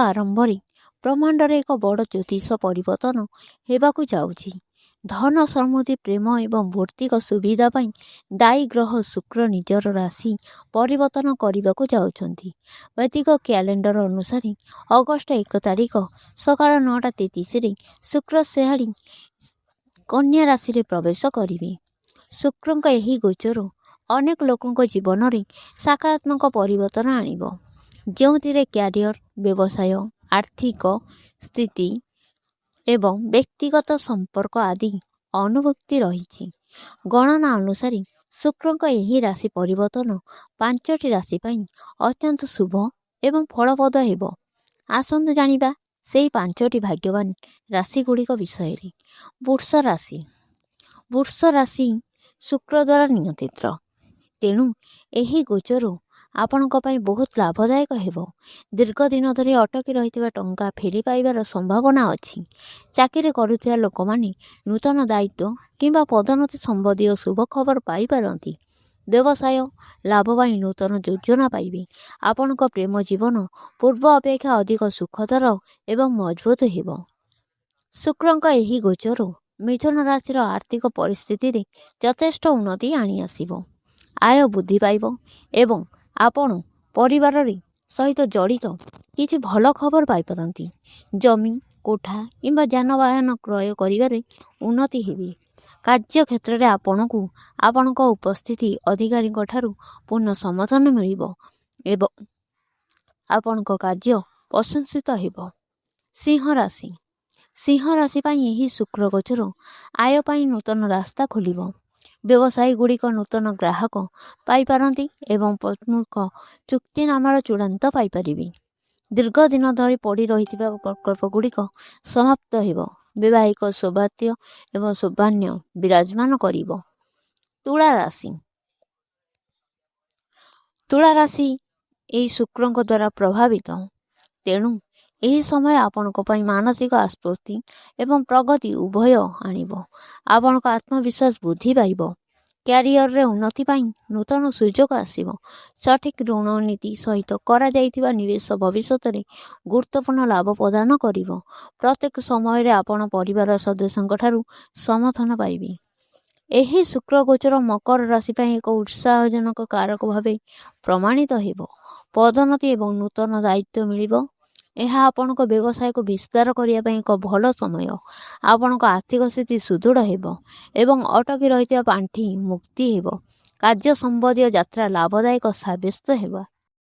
ଆରମ୍ଭରେ ବ୍ରହ୍ମାଣ୍ଡରେ ଏକ ବଡ଼ ଜ୍ୟୋତିଷ ପରିବର୍ତ୍ତନ ହେବାକୁ ଯାଉଛି। ଧନ ସମୃଦ୍ଧି ପ୍ରେମ ଏବଂ ଭୌତିକ ସୁବିଧା ପାଇଁ ଦାୟୀ ଗ୍ରହ ଶୁକ୍ର ନିଜର ରାଶି ପରିବର୍ତ୍ତନ କରିବାକୁ ଯାଉଛନ୍ତି। ବୈଦିକ କ୍ୟାଲେଣ୍ଡର ଅନୁସାରେ ଅଗଷ୍ଟ 1 ତାରିଖ ସକାଳ 9:33ରେ ଶୁକ୍ର ସେହାଳି କନ୍ୟା ରାଶିରେ ପ୍ରବେଶ କରିବେ। ଶୁକ୍ରଙ୍କ ଏହି ଗୋଚର ଅନେକ ଲୋକଙ୍କ ଜୀବନରେ ସକାରାତ୍ମକ ପରିବର୍ତ୍ତନ ଆଣିବ, ଯେଉଁଥିରେ କ୍ୟାରିୟର, ବ୍ୟବସାୟ, ଆର୍ଥିକ ସ୍ଥିତି ଏବଂ ବ୍ୟକ୍ତିଗତ ସମ୍ପର୍କ ଆଦି ଅନୁଭୂତି ରହିଛି। ଗଣନା ଅନୁସାରେ ଶୁକ୍ରଙ୍କ ଏହି ରାଶି ପରିବର୍ତ୍ତନ 5ଟି ରାଶି ପାଇଁ ଅତ୍ୟନ୍ତ ଶୁଭ ଏବଂ ଫଳପ୍ରଦ ହେବ। ଆସନ୍ତୁ ଜାଣିବା ସେହି 5ଟି ଭାଗ୍ୟବାନ ରାଶିଗୁଡ଼ିକ ବିଷୟରେ। ବୃଷ ରାଶି। ବୃଷ ରାଶି ଶୁକ୍ର ଦ୍ୱାରା ନିୟନ୍ତ୍ରିତ, ତେଣୁ ଏହି ଗୋଚର ଆପଣଙ୍କ ପାଇଁ ବହୁତ ଲାଭଦାୟକ ହେବ। ଦୀର୍ଘ ଦିନ ଧରି ଅଟକି ରହିଥିବା ଟଙ୍କା ଫେରି ପାଇବାର ସମ୍ଭାବନା ଅଛି। ଚାକିରି କରୁଥିବା ଲୋକମାନେ ନୂତନ ଦାୟିତ୍ୱ କିମ୍ବା ପଦୋନ୍ନତି ସମ୍ବନ୍ଧୀୟ ଶୁଭ ଖବର ପାଇପାରନ୍ତି। ବ୍ୟବସାୟ ଲାଭ ପାଇଁ ନୂତନ ଯୋଜନା ପାଇବେ। ଆପଣଙ୍କ ପ୍ରେମ ଜୀବନ ପୂର୍ବ ଅପେକ୍ଷା ଅଧିକ ସୁଖଦର ଏବଂ ମଜବୁତ ହେବ। ଶୁକ୍ରଙ୍କ ଏହି ଗୋଚର ମିଥୁନ ରାଶିର ଆର୍ଥିକ ପରିସ୍ଥିତିରେ ଯଥେଷ୍ଟ ଉନ୍ନତି ଆଣି ଆସିବ। ଆୟ ବୃଦ୍ଧି ପାଇବ ଏବଂ ଆପଣ ପରିବାରରେ ସହିତ ଜଡ଼ିତ କିଛି ଭଲ ଖବର ପାଇପାରନ୍ତି। ଜମି, କୋଠା କିମ୍ବା ଯାନବାହନ କ୍ରୟ କରିବାରେ ଉନ୍ନତି ହେବେ। କାର୍ଯ୍ୟକ୍ଷେତ୍ରରେ ଆପଣଙ୍କୁ ଆପଣଙ୍କ ଉପସ୍ଥିତି ଅଧିକାରୀଙ୍କ ଠାରୁ ପୂର୍ଣ୍ଣ ସମର୍ଥନ ମିଳିବ ଏବଂ ଆପଣଙ୍କ କାର୍ଯ୍ୟ ପ୍ରଶଂସିତ ହେବ। ସିଂହ ରାଶି। ସିଂହ ରାଶି ପାଇଁ ଏହି ଶୁକ୍ର ଗୋଚର ଆୟ ପାଇଁ ନୂତନ ରାସ୍ତା ଖୋଲିବ। ବ୍ୟବସାୟୀଗୁଡ଼ିକ ନୂତନ ଗ୍ରାହକ ପାଇପାରନ୍ତି ଏବଂ ପ୍ରମୁଖ ଚୁକ୍ତିନାମାର ଚୂଡ଼ାନ୍ତ ପାଇପାରିବେ। ଦୀର୍ଘ ଦିନ ଧରି ପଡ଼ି ରହିଥିବା ପ୍ରକଳ୍ପଗୁଡ଼ିକ ସମାପ୍ତ ହେବ। ବୈବାହିକ ସୌଭାଗ୍ୟ ଏବଂ ସୌଭାଗ୍ୟ ବିରାଜମାନ କରିବ। ତୁଳା ରାଶି। ତୁଳା ରାଶି ଏହି ଶୁକ୍ରଙ୍କ ଦ୍ୱାରା ପ୍ରଭାବିତ, ତେଣୁ ଏହି ସମୟ ଆପଣଙ୍କ ପାଇଁ ମାନସିକ ଆଶ୍ୱସ୍ତି ଏବଂ ପ୍ରଗତି ଉଭୟ ଆଣିବ। ଆପଣଙ୍କ ଆତ୍ମବିଶ୍ୱାସ ବୃଦ୍ଧି ପାଇବ। କ୍ୟାରିୟରରେ ଉନ୍ନତି ପାଇଁ ନୂତନ ସୁଯୋଗ ଆସିବ। ସଠିକ୍ ଋଣ ନୀତି ସହିତ କରାଯାଇଥିବା ନିବେଶ ଭବିଷ୍ୟତରେ ଗୁରୁତ୍ୱପୂର୍ଣ୍ଣ ଲାଭ ପ୍ରଦାନ କରିବ। ପ୍ରତ୍ୟେକ ସମୟରେ ଆପଣ ପରିବାର ସଦସ୍ୟଙ୍କ ଠାରୁ ସମର୍ଥନ ପାଇବେ। ଏହି ଶୁକ୍ର ଗୋଚର ମକର ରାଶି ପାଇଁ ଏକ ଉତ୍ସାହଜନକ କାରକ ଭାବେ ପ୍ରମାଣିତ ହେବ। ପଦୋନ୍ନତି ଏବଂ ନୂତନ ଦାୟିତ୍ୱ ମିଳିବ। ଏହା ଆପଣଙ୍କ ବ୍ୟବସାୟକୁ ବିସ୍ତାର କରିବା ପାଇଁ ଏକ ଭଲ ସମୟ। ଆପଣଙ୍କ ଆର୍ଥିକ ସ୍ଥିତି ସୁଦୃଢ଼ ହେବ ଏବଂ ଅଟକି ରହିଥିବା ପାଣ୍ଠି ମୁକ୍ତି ହେବ। କାର୍ଯ୍ୟ ସମ୍ବନ୍ଧୀୟ ଯାତ୍ରା ଲାଭଦାୟକ ସାବ୍ୟସ୍ତ ହେବ।